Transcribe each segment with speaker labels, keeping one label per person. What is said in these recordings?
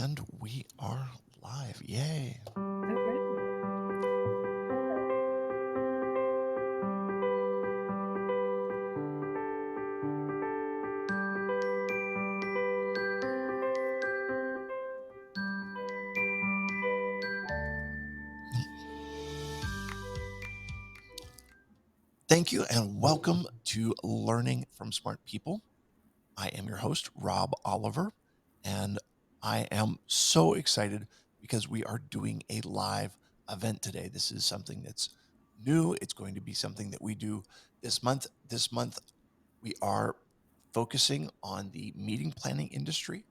Speaker 1: And we are live. Yay.
Speaker 2: All right.
Speaker 1: Thank you and welcome to Learning from Smart People. I am your host, Rob Oliver, and I am so excited because we are doing a live event today. This is something that's new. It's going to be something that we do this month. This month, we are focusing on the meeting planning industry.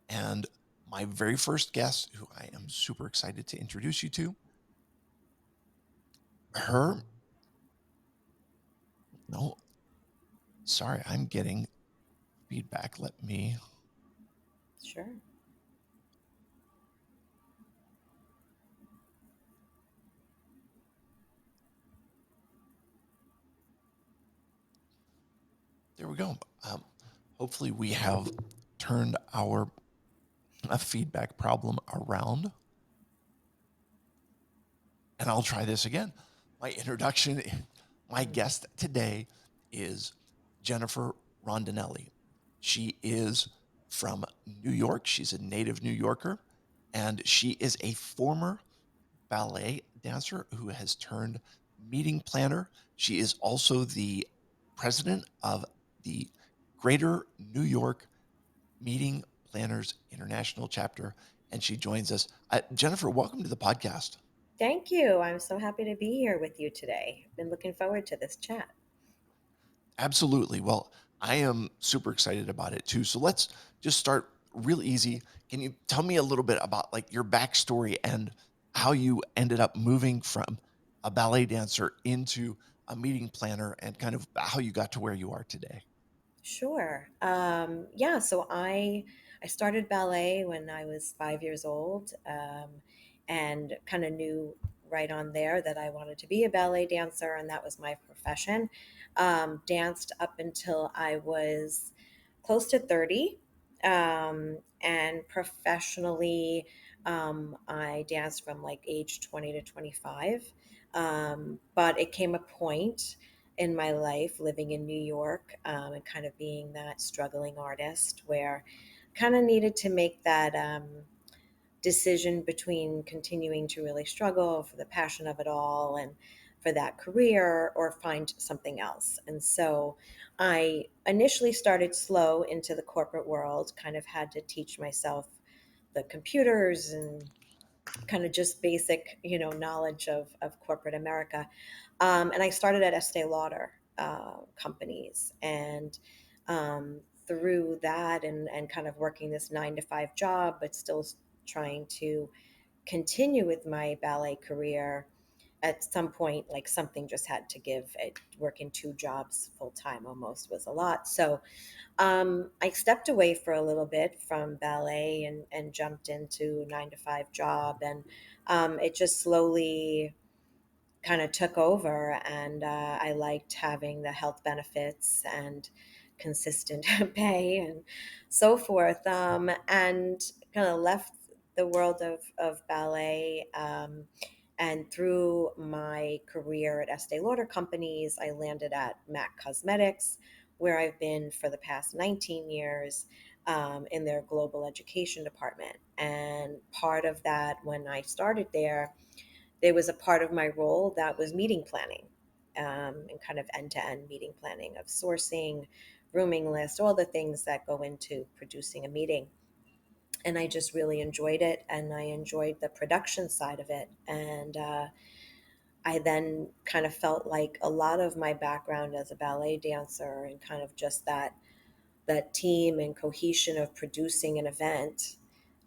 Speaker 1: And my very first guest, who I am super excited to introduce you to, her, no, sorry, I'm getting feedback. Let me,
Speaker 2: Sure.
Speaker 1: there we go. Hopefully, we have turned our feedback problem around. And I'll try this again. My introduction, my guest today is Jennifer Rondinelli. She is from New York. She's a native New Yorker, and she is a former ballet dancer who has turned meeting planner. She is also the president of the Greater New York Meeting Planners International Chapter, and she joins us. Jennifer, welcome to the podcast.
Speaker 2: Thank you. I'm so happy to be here with you today. Been looking forward to this chat.
Speaker 1: Absolutely. Well, I am super excited about it too. So let's just start real easy. Can you tell me a little bit about like your backstory and how you ended up moving from a ballet dancer into a meeting planner and kind of how you got to where you are today?
Speaker 2: Sure. Yeah. So I started ballet when I was 5 years old, and kind of knew right on there that I wanted to be a ballet dancer, and that was my profession. Danced up until I was close to 30, and professionally, I danced from like age 20 to 25. But it came a point in my life living in New York, and kind of being that struggling artist where I kind of needed to make that decision between continuing to really struggle for the passion of it all and for that career or find something else. And so I initially started slow into the corporate world, kind of had to teach myself the computers and kind of just basic, knowledge of corporate America. And I started at Estee Lauder companies, and through that, and kind of working this 9 to 5 job, but still trying to continue with my ballet career. At some point, like something just had to give. Working 2 jobs full time almost was a lot. So I stepped away for a little bit from ballet and jumped into 9 to 5 job, and it just slowly kind of took over. And I liked having the health benefits and consistent pay and so forth. And kind of left the world of ballet. And through my career at Estee Lauder companies, I landed at MAC Cosmetics, where I've been for the past 19 years, in their global education department. And part of that, when I started there was a part of my role that was meeting planning, and kind of end to end meeting planning of sourcing, rooming list, all the things that go into producing a meeting. And I just really enjoyed it, and I enjoyed the production side of it. And I then kind of felt like a lot of my background as a ballet dancer and kind of just that team and cohesion of producing an event,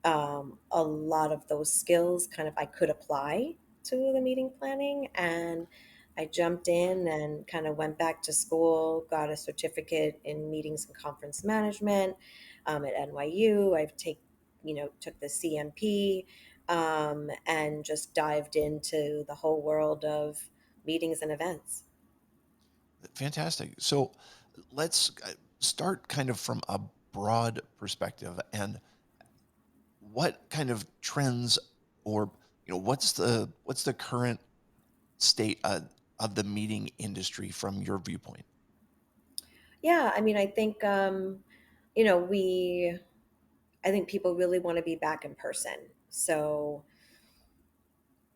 Speaker 2: a lot of those skills kind of I could apply to the meeting planning. And I jumped in and kind of went back to school, got a certificate in meetings and conference management, at NYU. Took the CMP, and just dived into the whole world of meetings and events.
Speaker 1: Fantastic. So let's start kind of from a broad perspective. And what kind of trends, or what's the current state of the meeting industry from your viewpoint?
Speaker 2: Yeah, I mean, I think you know, we I think people really want to be back in person. So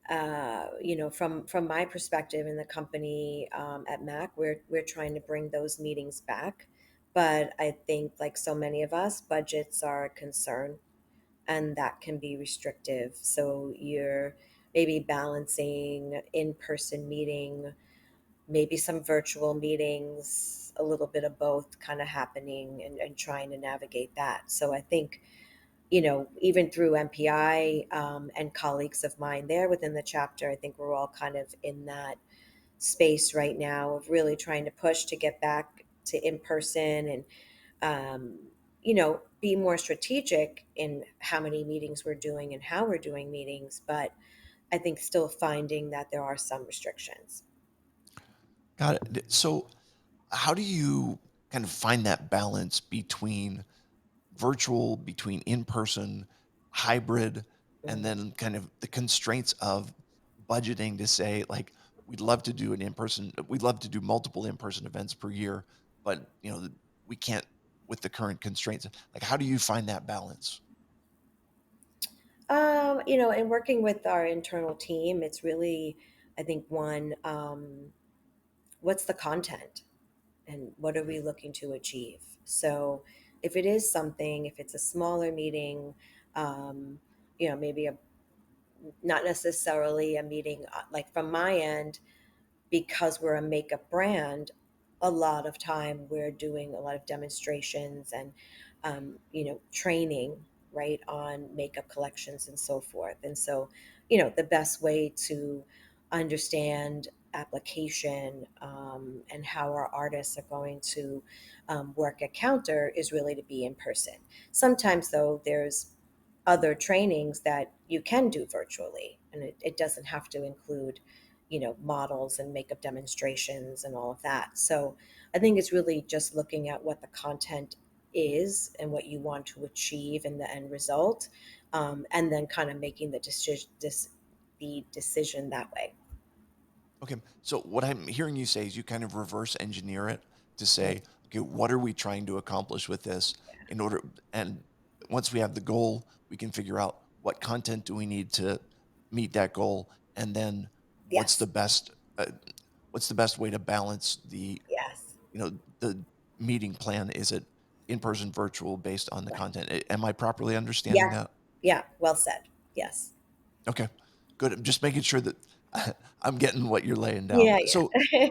Speaker 2: from my perspective in the company at Mac, we're trying to bring those meetings back. But I think, like so many of us, budgets are a concern, and that can be restrictive. So you're maybe balancing in-person meeting, maybe some virtual meetings, a little bit of both kind of happening, and trying to navigate that. So I think, even through MPI and colleagues of mine there within the chapter, I think we're all kind of in that space right now of really trying to push to get back to in person, and be more strategic in how many meetings we're doing and how we're doing meetings. But I think still finding that there are some restrictions.
Speaker 1: Got it. So, how do you kind of find that balance between virtual, between in person, hybrid, and
Speaker 2: Mm.
Speaker 1: then kind of the constraints of budgeting to say, like, we'd love to do an in person, we'd love to do multiple in person events per year, but, we can't with the current constraints. Like, how do you find that balance?
Speaker 2: And working with our internal team, it's really, I think, one, what's the content and what are
Speaker 1: Okay.
Speaker 2: we looking to achieve? So if it is something, if it's a smaller meeting, um, maybe not necessarily a meeting like from my end, because we're a makeup brand, a lot of time we're doing a lot of demonstrations and training, right, on makeup collections and so forth. And so, the best way to understand application and how our artists are going to work at counter is really to be in person. Sometimes, though, there's other trainings that you can do virtually, and it doesn't have to include models and makeup demonstrations and all of that. So I think it's really just looking at what the content is and what you want to achieve in the end result, and then kind of making the decision that way.
Speaker 1: Okay. So what I'm hearing you say is you kind of reverse engineer it to
Speaker 2: Mm.
Speaker 1: say, okay, what are we trying to accomplish with this in order, and once we have the goal, we can figure out what content do we need to meet that goal, and then what's the
Speaker 2: Yes.
Speaker 1: best uh, what's the best way to balance
Speaker 2: Yes.
Speaker 1: the meeting plan? Is it in person, virtual, based on the
Speaker 2: Right.
Speaker 1: content? Am I properly understanding
Speaker 2: Yeah.
Speaker 1: that?
Speaker 2: Yeah. Well said. Yes.
Speaker 1: Okay, good. I'm just making sure that I'm getting what you're laying down.
Speaker 2: Yeah.
Speaker 1: So
Speaker 2: Yeah.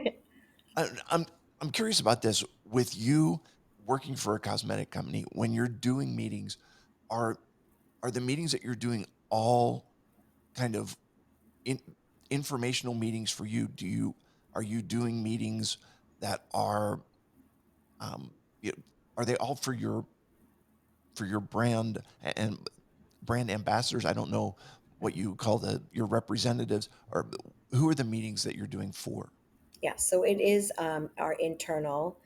Speaker 1: I, I'm I'm curious about this. With you working for a cosmetic company, when you're doing meetings, are are the meetings that you're doing all kind of in, informational meetings for you? Are you doing meetings that are um, you are they all for your brand and brand ambassadors? I don't know what you call your representatives, or who are the meetings that you're doing for?
Speaker 2: Yeah, so it is our internal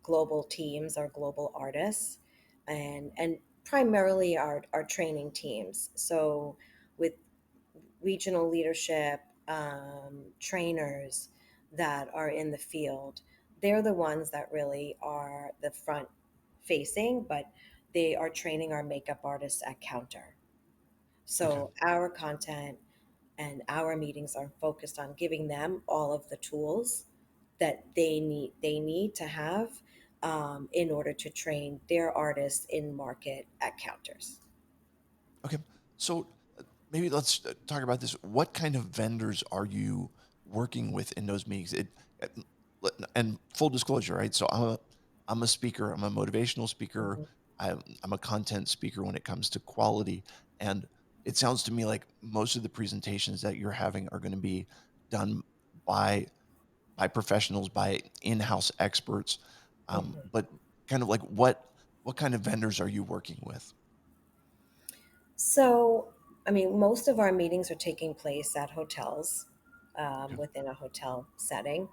Speaker 2: global teams, our global artists, and primarily our training teams. So with regional leadership, trainers that are in the field, they're the ones that really are the front facing, but they are training our makeup artists at counter.
Speaker 1: Okay.
Speaker 2: So our content and our meetings are focused on giving them all of the tools that they need to have in order to train their artists in market at counters.
Speaker 1: Okay. So maybe let's talk about this. What kind of vendors are you working with in those meetings? And full disclosure, right? So I'm a speaker. I'm a motivational speaker.
Speaker 2: Mhm.
Speaker 1: I'm a content speaker when it comes to quality. And it sounds to me like most of the presentations that you're having are going to be done by by professionals, by in-house experts.
Speaker 2: Mhm.
Speaker 1: But kind of like what kind of vendors are you working with?
Speaker 2: So, I mean, most of our meetings are taking place at hotels,
Speaker 1: Okay.
Speaker 2: within a hotel setting.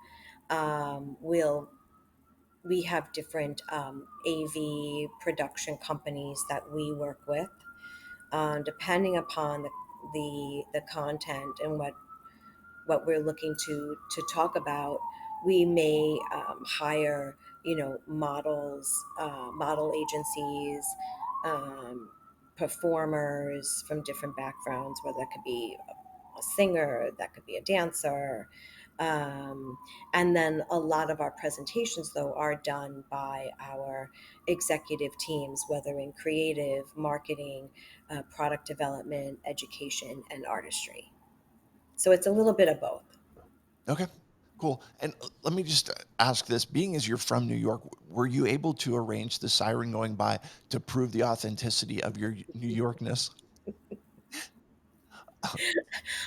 Speaker 2: We have different AV production companies that we work with. depending upon the content and what we're looking to talk about, we may hire, models, model agencies, um, performers from different backgrounds, whether that could be a singer, that could be a dancer. Um, and then a lot of our presentations, though, are done by our executive teams, whether in creative, marketing, product development, education, and artistry. So it's a little bit of both.
Speaker 1: Okay, cool. And let me just ask this: being as you're from New York, were you able to arrange the siren going by to prove the authenticity of your New Yorkness?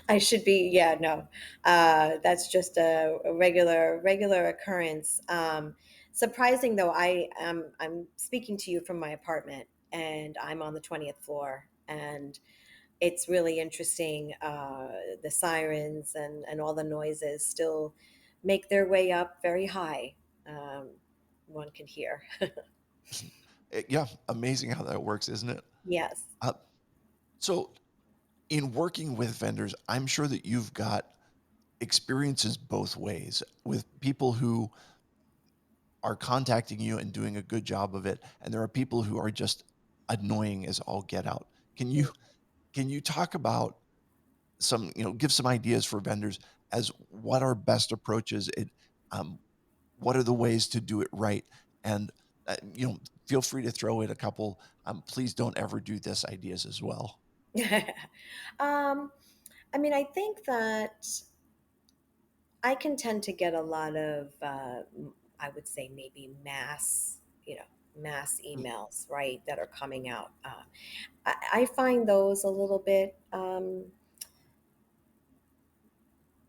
Speaker 2: I should be, yeah, no. That's just a regular occurrence. Surprising though, I'm speaking to you from my apartment, and I'm on the 20th floor, and it's really interesting. The sirens and all the noises still make their way up very high. Um, One can hear.
Speaker 1: Yeah, amazing how that works, isn't it?
Speaker 2: Yes.
Speaker 1: Uh, so, in working with vendors, I'm sure that you've got experiences both ways with people who are contacting you and doing a good job of it, and there are people who are just annoying as all get out. Can you can you talk about some, give some ideas for vendors as what are best approaches? Um, what are the ways to do it right? And feel free to throw in a couple. Please don't ever do this ideas as well.
Speaker 2: um, I mean, I think that I can tend to get a lot of, I would say maybe mass
Speaker 1: Mm,
Speaker 2: emails, right, that are coming out. I find those a little bit,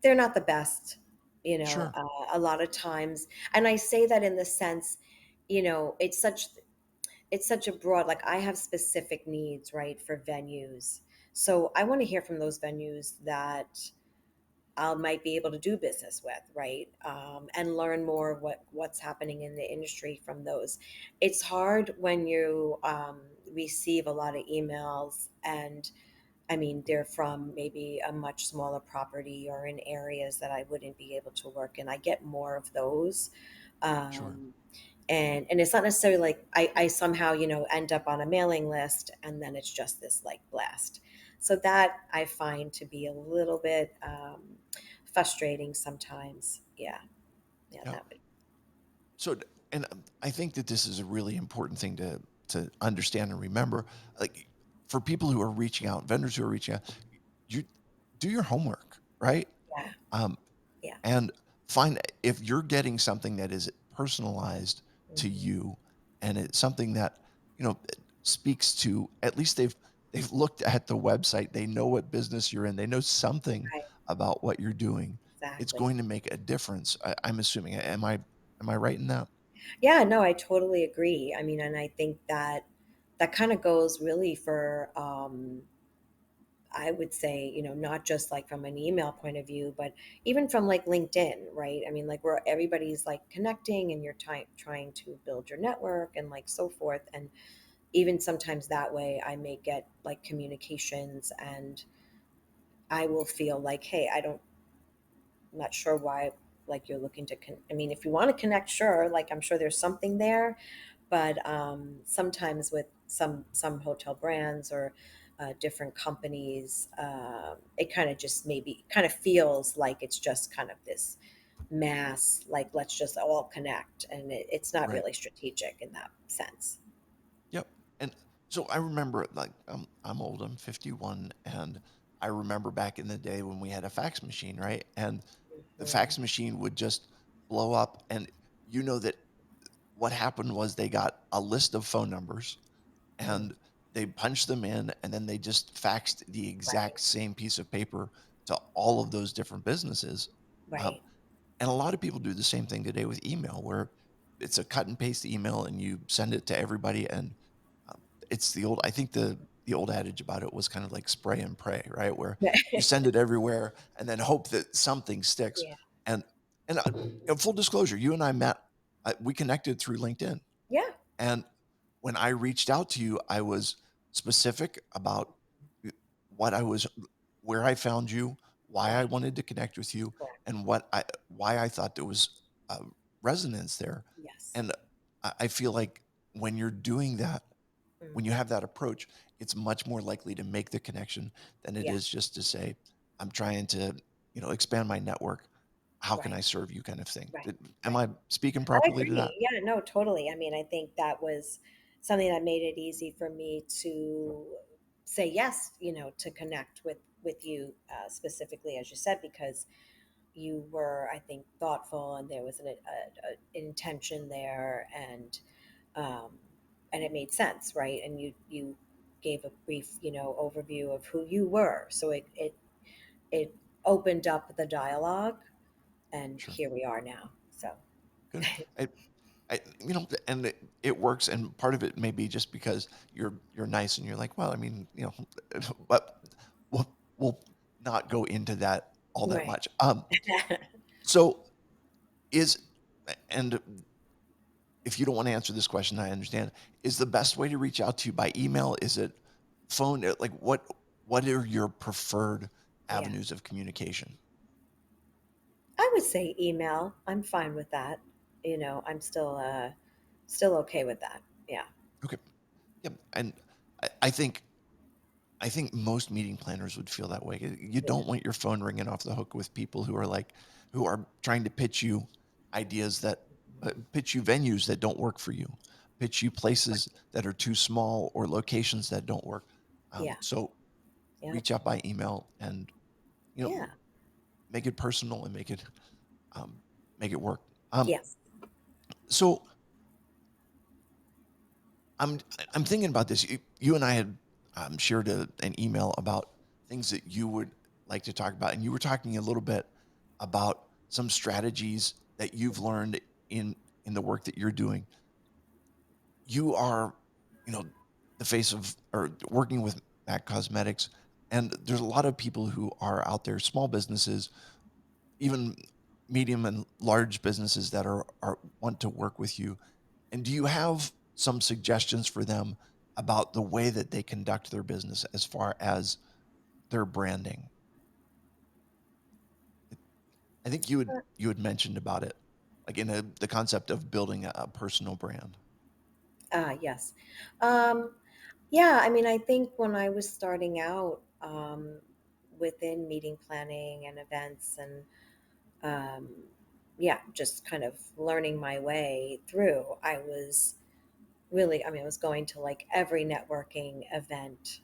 Speaker 2: they're not the best,
Speaker 1: sure,
Speaker 2: a lot of times. And I say that in the sense, it's such a broad, like I have specific needs, right, for venues. So I want to hear from those venues that I might be able to do business with, right? And learn more of what's happening in the industry from those. It's hard when you receive a lot of emails, and I mean they're from maybe a much smaller property or in areas that I wouldn't be able to work in. I get more of those.
Speaker 1: sure.
Speaker 2: Um, and it's not necessarily like I somehow end up on a mailing list and then it's just this like blast. So that I find to be a little bit frustrating sometimes. Yeah, yeah,
Speaker 1: Yeah.
Speaker 2: that would.
Speaker 1: So, and I think that this is a really important thing to understand and remember. Like for people who are reaching out, vendors who are reaching out, you do your homework, right?
Speaker 2: Yeah,
Speaker 1: Um,
Speaker 2: yeah.
Speaker 1: and find if you're getting something that is personalized to
Speaker 2: Hmm.
Speaker 1: you, and it's something that speaks to, at least they've looked at the website, they know what business you're in, they know something
Speaker 2: Right,
Speaker 1: about what you're doing. It's
Speaker 2: exactly.
Speaker 1: going to make a difference. I'm assuming. Am I right in that?
Speaker 2: Yeah, no, I totally agree. I mean, and I think that that kind of goes really for I would say, not just like from an email point of view, but even from like LinkedIn, right? I mean, like where everybody's like connecting and you're trying to build your network and like so forth. And even sometimes that way, I may get like communications and I will feel like, hey, I'm not sure why, like you're looking to, I mean, if you want to connect, sure, like I'm sure there's something there, but sometimes with some hotel brands or different companies, it kind of just maybe kind of feels like it's just kind of this mass, like let's just all connect, and it's not
Speaker 1: Right.
Speaker 2: really strategic in that sense.
Speaker 1: Yep. And so I remember, like, I'm old, I'm 51, and I remember back in the day when we had a fax machine, right? And the
Speaker 2: Mhm.
Speaker 1: fax machine would just blow up, and that what happened was they got a list of phone numbers
Speaker 2: Mm.
Speaker 1: and they punched them in, and then they just faxed the
Speaker 2: Right,
Speaker 1: exact same piece of paper to all of those different businesses. Um,
Speaker 2: right.
Speaker 1: and a lot of people do the same thing today with email, where it's a cut and paste email and you send it to everybody. And it's I think the old adage about it was kind of like spray and pray, right? Where you send it everywhere and then hope that something sticks.
Speaker 2: Yeah,
Speaker 1: And full disclosure, you and I met, we connected through LinkedIn.
Speaker 2: yeah.
Speaker 1: And when I reached out to you, I was specific about what I was where I found you, why I
Speaker 2: Right.
Speaker 1: wanted to connect with you,
Speaker 2: Correct.
Speaker 1: and why I thought there was a resonance there.
Speaker 2: Yes.
Speaker 1: And I feel like when you're doing that, when you
Speaker 2: Hmm.
Speaker 1: have that approach, it's much more likely to make the connection than it
Speaker 2: Yeah.
Speaker 1: is just to say, I'm trying to, expand my network. How can
Speaker 2: Right.
Speaker 1: I serve you kind of thing?
Speaker 2: Right.
Speaker 1: Am
Speaker 2: Right.
Speaker 1: I speaking
Speaker 2: I
Speaker 1: properly to that?
Speaker 2: agree. Yeah, no, totally. I mean, I think that was something that made it easy for me to say yes, to connect with you specifically, as you said, because you were, I think, thoughtful, and there was an intention there, um, and it made sense, right? And you gave a brief, overview of who you were, so it opened up the dialogue, and
Speaker 1: Sure.
Speaker 2: here we are now. So
Speaker 1: Good. And it works. And part of it may be just because you're nice and you're like, well, I mean, but we'll not go into that all that
Speaker 2: right.
Speaker 1: much. So is and if you don't want to answer this question, I understand. Is the best way to reach out to you by email? Is it phone? Like what are your preferred
Speaker 2: Yeah.
Speaker 1: avenues of communication?
Speaker 2: I would say email. I'm fine with that. I'm still okay with that. Yeah.
Speaker 1: Okay. Yeah. And I think most meeting planners would feel that way. You
Speaker 2: Yeah.
Speaker 1: don't want your phone ringing off the hook with people who are trying to pitch you ideas pitch you venues that don't work for you, pitch you places that are too small or locations that don't work.
Speaker 2: Yeah.
Speaker 1: So
Speaker 2: Yeah.
Speaker 1: reach out by email and you know
Speaker 2: Yeah.
Speaker 1: make it personal and um, make it work. Um,
Speaker 2: Yes.
Speaker 1: so I'm I'm thinking about this. You and I had shared an email about things that you would like to talk about, and you were talking a little bit about some strategies that you've learned in the work that you're doing. You are, you know, the face of or working with Mac Cosmetics, and there's a lot of people who are out there, small businesses, even medium and large businesses that are want to work with you. And do you have some suggestions for them about the way that they conduct their business as far as their branding? I think you had mentioned about it, like in the concept of building a personal brand.
Speaker 2: Yes. Um, yeah. I mean, I think when I was starting out within meeting planning and events, and um, yeah, just kind of learning my way through, I was really, I mean, I was going to like every networking event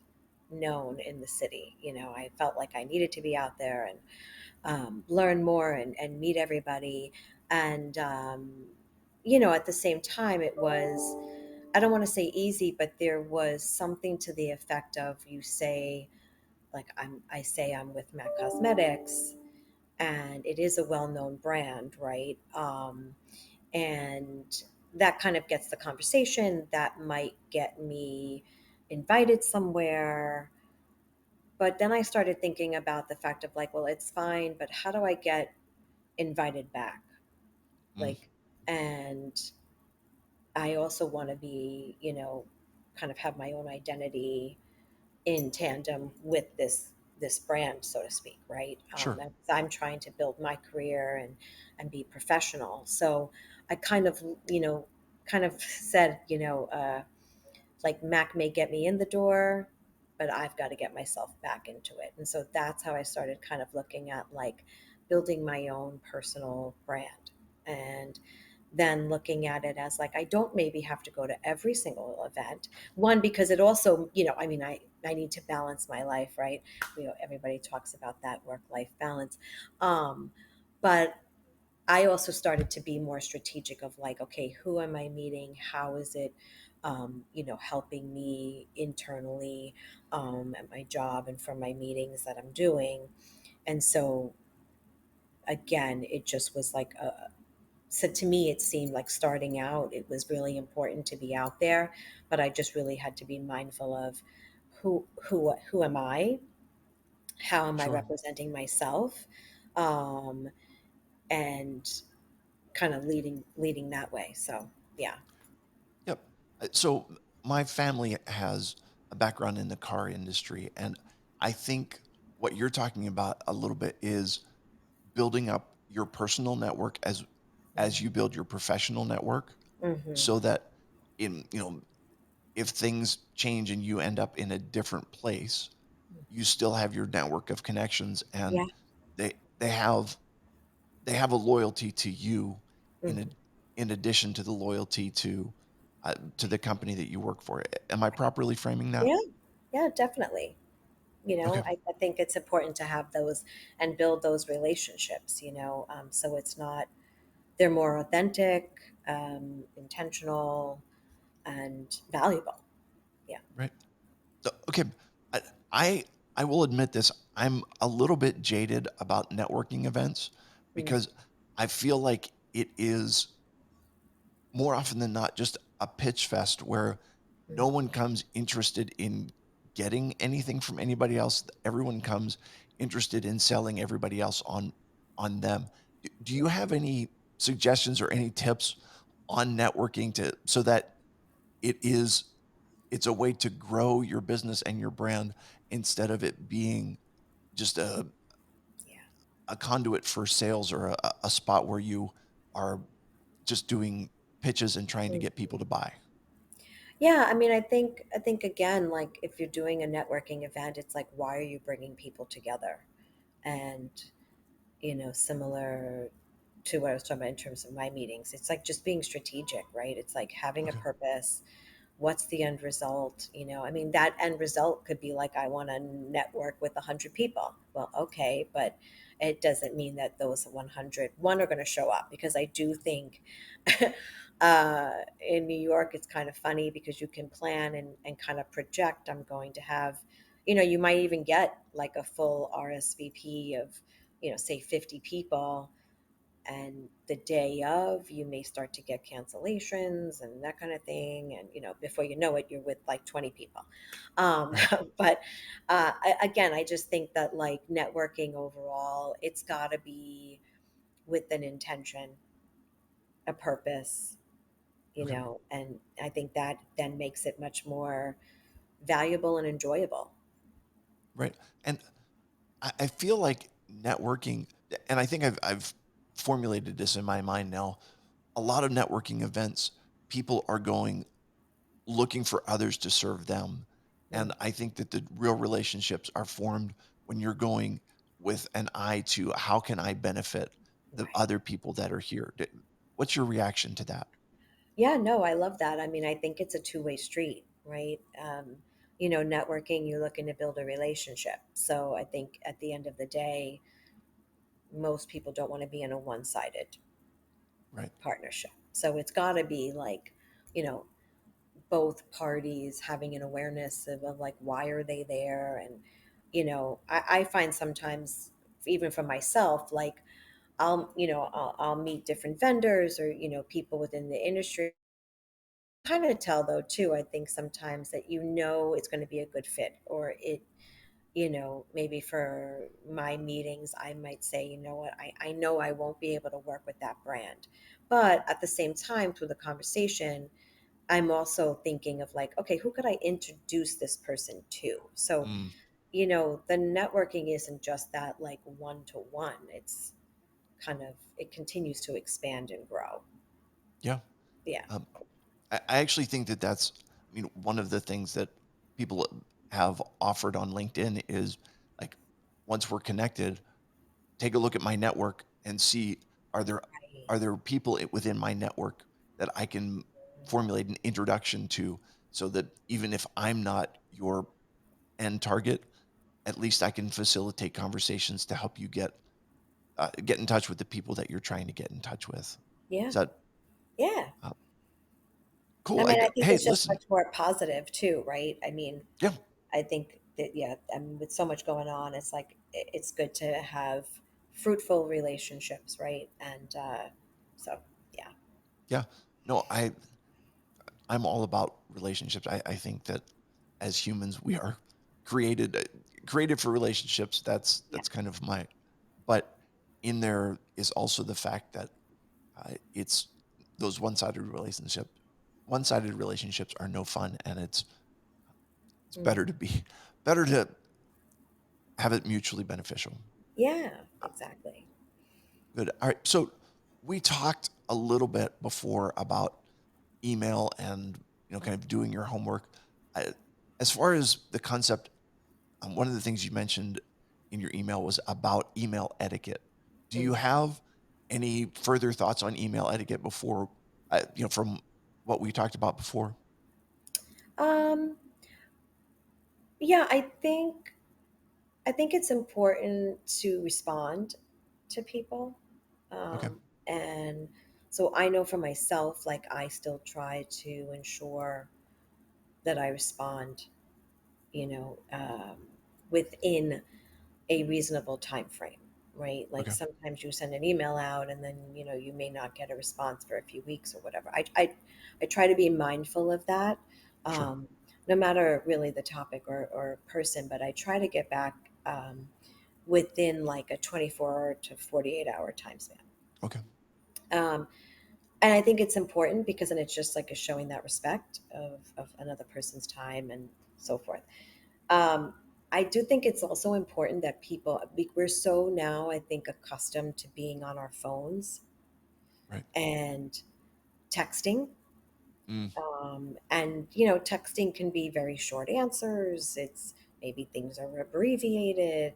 Speaker 2: known in the city. I felt like I needed to be out there and learn more and meet everybody. And, at the same time, it was, I don't want to say easy, but there was something to the effect of you say, like, I say I'm with Mac Cosmetics, and it is a well known brand, right? And that kind of gets the conversation that might get me invited somewhere. But then I started thinking about the fact of like, well, it's fine, but how do I get invited back?
Speaker 1: Mm,
Speaker 2: Like, and I also want to be, kind of have my own identity in tandem with this brand, so to speak, right?
Speaker 1: sure.
Speaker 2: As I'm trying to build my career and be professional. So I kind of, kind of said, like Mac may get me in the door, but I've got to get myself back into it. And so that's how I started kind of looking at like building my own personal brand. And then looking at it as like I don't maybe have to go to every single event. One, because it also, I mean, I need to balance my life, right? Everybody talks about that work life balance. But I also started to be more strategic of like, okay, who am I meeting? How is it, helping me internally at my job and for my meetings that I'm doing? And so again, it just was like so to me, it seemed like starting out, it was really important to be out there, but I just really had to be mindful of who am I? How am I
Speaker 1: Sure.
Speaker 2: representing myself? Um, and kind of leading that way. So yeah.
Speaker 1: Yep. So my family has a background in the car industry, and I think what you're talking about a little bit is building up your personal network as you build your professional network,
Speaker 2: Mm-hmm.
Speaker 1: so that in if things change and you end up in a different place, you still have your network of connections, and
Speaker 2: Yeah.
Speaker 1: they they have they have a loyalty to you in a,
Speaker 2: Hmm.
Speaker 1: in addition to the loyalty to the company that you work for. Am I properly framing that?
Speaker 2: Yeah. Yeah, definitely.
Speaker 1: Okay.
Speaker 2: I think it's important to have those and build those relationships, so it's not, they're more authentic, intentional, and valuable. Yeah.
Speaker 1: Right. So, okay, I I I will admit this. I'm a little bit jaded about networking events
Speaker 2: Mm,
Speaker 1: because I feel like it is more often than not just a pitch fest where no
Speaker 2: mm,
Speaker 1: one comes interested in getting anything from anybody else. Everyone comes interested in selling everybody else on them. Do you
Speaker 2: yeah.
Speaker 1: have any suggestions or any tips on networking to so that it is it's a way to grow your business and your brand instead of it being just
Speaker 2: Yeah.
Speaker 1: a conduit for sales, or a spot where you are just doing pitches and trying to get
Speaker 2: Mhm.
Speaker 1: people to buy?
Speaker 2: Yeah, I mean, I think again, like if you're doing a networking event, it's like, why are you bringing people together? And similar to what I was talking about in terms of my meetings, it's like just being strategic, right? It's like having a
Speaker 1: Okay.
Speaker 2: purpose. What's the end result? I mean, that end result could be like, I want to network with 100 people. Well, okay, but it doesn't mean that those 101 are going to show up, because I do think in New York, it's kind of funny because you can plan and kind of project, I'm going to have, you might even get like a full RSVP of, say 50 people, and the day of you may start to get cancellations and that kind of thing, and before you know it, you're with like 20 people. um,
Speaker 1: Right.
Speaker 2: but again, I just think that like networking overall, it's got to be with an intention, a purpose,
Speaker 1: Okay.
Speaker 2: and I think that then makes it much more valuable and enjoyable.
Speaker 1: Right. And I feel like networking, and I think I've formulated this in my mind now. A lot of networking events, people are going looking for others to serve them. And
Speaker 2: Mm,
Speaker 1: I think that the real relationships are formed when you're going with an eye to how can I benefit the
Speaker 2: right.
Speaker 1: other people that are here? What's your reaction to that?
Speaker 2: Yeah, no, I love that. I mean, I think it's a two-way street, right? Networking, you're looking to build a relationship. So I think at the end of the day, most people don't want to be in a one-sided
Speaker 1: Right.
Speaker 2: partnership. So it's got to be like, you know, both parties having an awareness of like, why are they there? And, I find sometimes, even for myself, like I'll meet different vendors, or, people within the industry. Kind of tell though too, I think sometimes that it's going to be a good fit, or maybe for my meetings I might say, what, I know I won't be able to work with that brand, but at the same time, through the conversation, I'm also thinking of like, okay, who could I introduce this person to? So
Speaker 1: Mm,
Speaker 2: the networking isn't just that like one to one, it's kind of, it continues to expand and grow.
Speaker 1: yeah.
Speaker 2: Yeah.
Speaker 1: Um, I actually think that that's, I mean, one of the things that people have offered on LinkedIn is like, once we're connected, take a look at my network and see, are there
Speaker 2: Right.
Speaker 1: are there people within my network that I can formulate an introduction to, so that even if I'm not your end target, at least I can facilitate conversations to help you get in touch with the people that you're trying to get in touch with.
Speaker 2: Yeah.
Speaker 1: Is that
Speaker 2: Yeah.
Speaker 1: uh,
Speaker 2: I
Speaker 1: cool?
Speaker 2: mean, I think
Speaker 1: Hey,
Speaker 2: it's just
Speaker 1: listen,
Speaker 2: much more positive too, right? I mean,
Speaker 1: yeah,
Speaker 2: I think that, yeah, I mean, with so much going on, it's like it's good to have fruitful relationships, right? And so, yeah.
Speaker 1: yeah. No, I'm all about relationships. I think that as humans, we are created created for relationships.
Speaker 2: Yeah.
Speaker 1: That's kind of my. But in there is also the fact that it's those one-sided relationships are no fun, and it's
Speaker 2: Mm.
Speaker 1: better to be better to have it mutually beneficial.
Speaker 2: Yeah, exactly.
Speaker 1: Good. All right. So we talked a little bit before about email and kind of doing your homework. I, as far as the concept, one of the things you mentioned in your email was about email etiquette. Do you
Speaker 2: Mhm.
Speaker 1: have any further thoughts on email etiquette before, from what we talked about before?
Speaker 2: Um, yeah, I think it's important to respond to people.
Speaker 1: Okay.
Speaker 2: And so I know for myself, like I still try to ensure that I respond, you know, within a reasonable time frame, right? Like
Speaker 1: Okay.
Speaker 2: sometimes you send an email out and then, you may not get a response for a few weeks or whatever. I try to be mindful of that.
Speaker 1: Sure.
Speaker 2: No matter really the topic or person, but I try to get back within like a 24 to 48-hour time span.
Speaker 1: Okay.
Speaker 2: Um, and I think it's important because then it's just like a showing that respect of another person's time and so forth. Um, I do think it's also important that we're so now, I think, accustomed to being on our phones
Speaker 1: Right.
Speaker 2: and texting.
Speaker 1: Mm,
Speaker 2: And, texting can be very short answers. It's maybe things are abbreviated,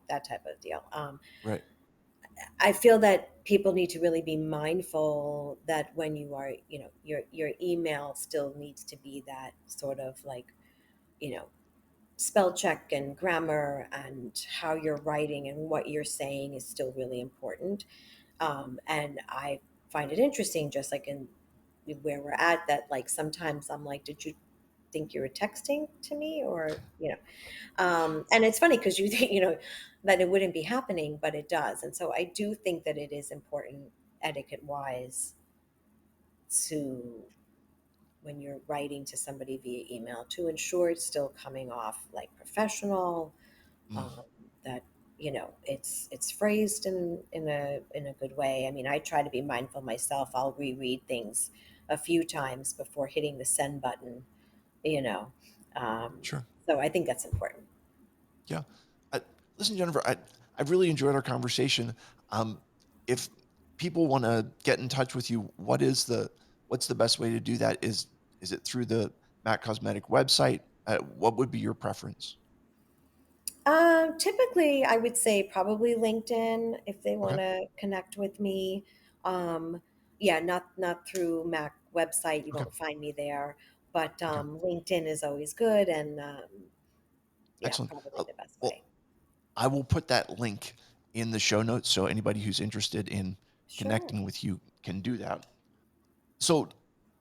Speaker 2: that type of deal.
Speaker 1: right.
Speaker 2: I feel that people need to really be mindful that when you are, your email still needs to be that sort of like, you know, spell check and grammar and how you're writing and what you're saying is still really important. And I find it interesting, just like in where we're at, that like sometimes I'm like, did you think you were texting to me or, and it's funny because you think, that it wouldn't be happening, but it does. And so I do think that it is important etiquette wise to, when you're writing to somebody via email, to ensure it's still coming off like professional,
Speaker 1: Mm,
Speaker 2: um, that it's phrased in a good way. I mean, I try to be mindful myself. I'll reread things a few times before hitting the send button. You know, um,
Speaker 1: sure.
Speaker 2: so I think that's important.
Speaker 1: Yeah. I, listen, Jennifer, I've really enjoyed our conversation. If people want to get in touch with you, what's the best way to do that? Is it through the Mac Cosmetic website? What would be your preference?
Speaker 2: Typically, I would say probably LinkedIn if they want
Speaker 1: Okay.
Speaker 2: to connect with me. Um, yeah, not through Mac website. You
Speaker 1: Okay.
Speaker 2: won't find me there, but
Speaker 1: Okay.
Speaker 2: LinkedIn is always good, and yeah,
Speaker 1: Excellent.
Speaker 2: probably the best way.
Speaker 1: Well, I will put that link in the show notes so anybody who's interested in
Speaker 2: Sure.
Speaker 1: connecting with you can do that. So,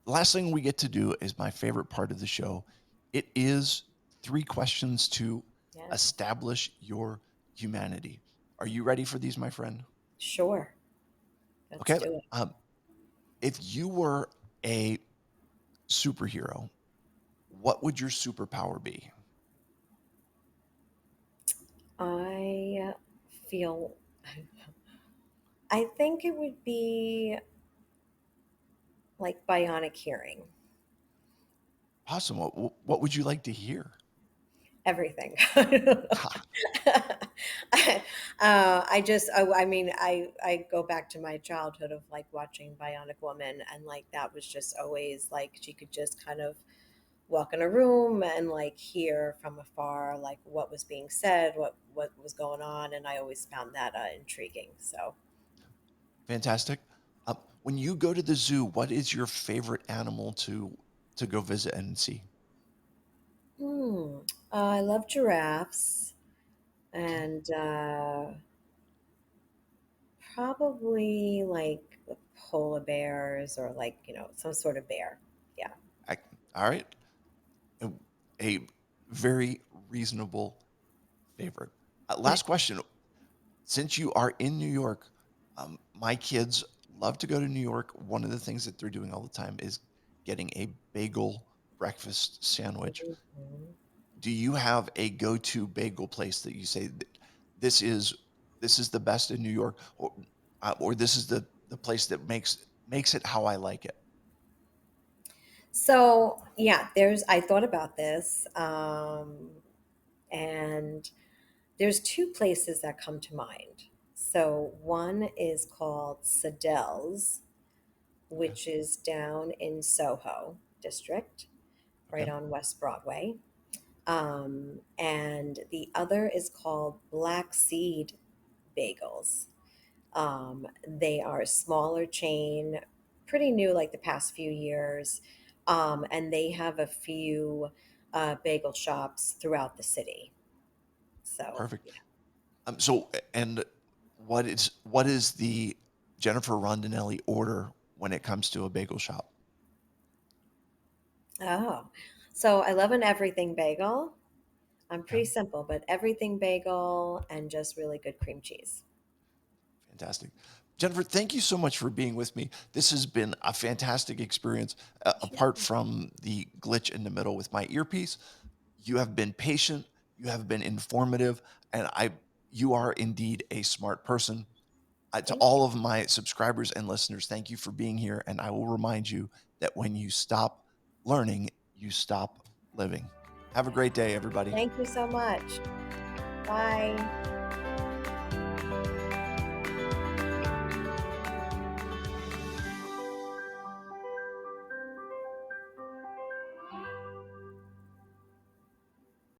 Speaker 1: last thing we get to do is my favorite part of the show. It is three questions to
Speaker 2: Yeah.
Speaker 1: establish your humanity. Are you ready for these, my friend?
Speaker 2: Sure. Let's
Speaker 1: Okay.
Speaker 2: do it.
Speaker 1: Um, if you were a superhero, what would your superpower be?
Speaker 2: I feel, I think it would be like bionic hearing,
Speaker 1: Awesome. What would you like to hear?
Speaker 2: everything.
Speaker 1: Ha,
Speaker 2: I mean, I go back to my childhood of like watching Bionic Woman, and like that was just always like she could just kind of walk in a room and like hear from afar like what was being said, what was going on, and I always found that intriguing. So.
Speaker 1: fantastic. When you go to the zoo, what is your favorite animal to go visit and see?
Speaker 2: Hmm. I love giraffes
Speaker 1: Okay.
Speaker 2: and probably like the polar bears or like, some sort of bear. Yeah.
Speaker 1: I, all right. A, a very reasonable favorite. Last question. Since you are in New York, my kids love to go to New York. One of the things that they're doing all the time is getting a bagel breakfast sandwich.
Speaker 2: Mhm.
Speaker 1: Do you have a go-to bagel place that you say this is this is the best in New York, or this is the place that makes it how I like it?
Speaker 2: So, yeah, I thought about this. And There's two places that come to mind. So one is called Sadelle's,
Speaker 1: Okay.
Speaker 2: which is down in Soho district, right
Speaker 1: Okay.
Speaker 2: on West Broadway. And the other is called Black Seed Bagels. They are a smaller chain, pretty new, like the past few years. And they have a few bagel shops throughout the city. So,
Speaker 1: Perfect. So, and what is the Jennifer Rondinelli order when it comes to a bagel shop?
Speaker 2: oh, so I love an everything bagel. I'm
Speaker 1: Yeah.
Speaker 2: pretty simple, but everything bagel and just really good cream cheese.
Speaker 1: Fantastic. Jennifer, thank you so much for being with me. This has been a fantastic experience. Apart
Speaker 2: Sure.
Speaker 1: from the glitch in the middle with my earpiece, you have been patient, you have been informative, and you are indeed a smart person. To
Speaker 2: Thank you.
Speaker 1: all of my subscribers and listeners, thank you for being here. And I will remind you that when you stop learning, you stop living. Have a great day, everybody.
Speaker 2: Thank you so much. Bye.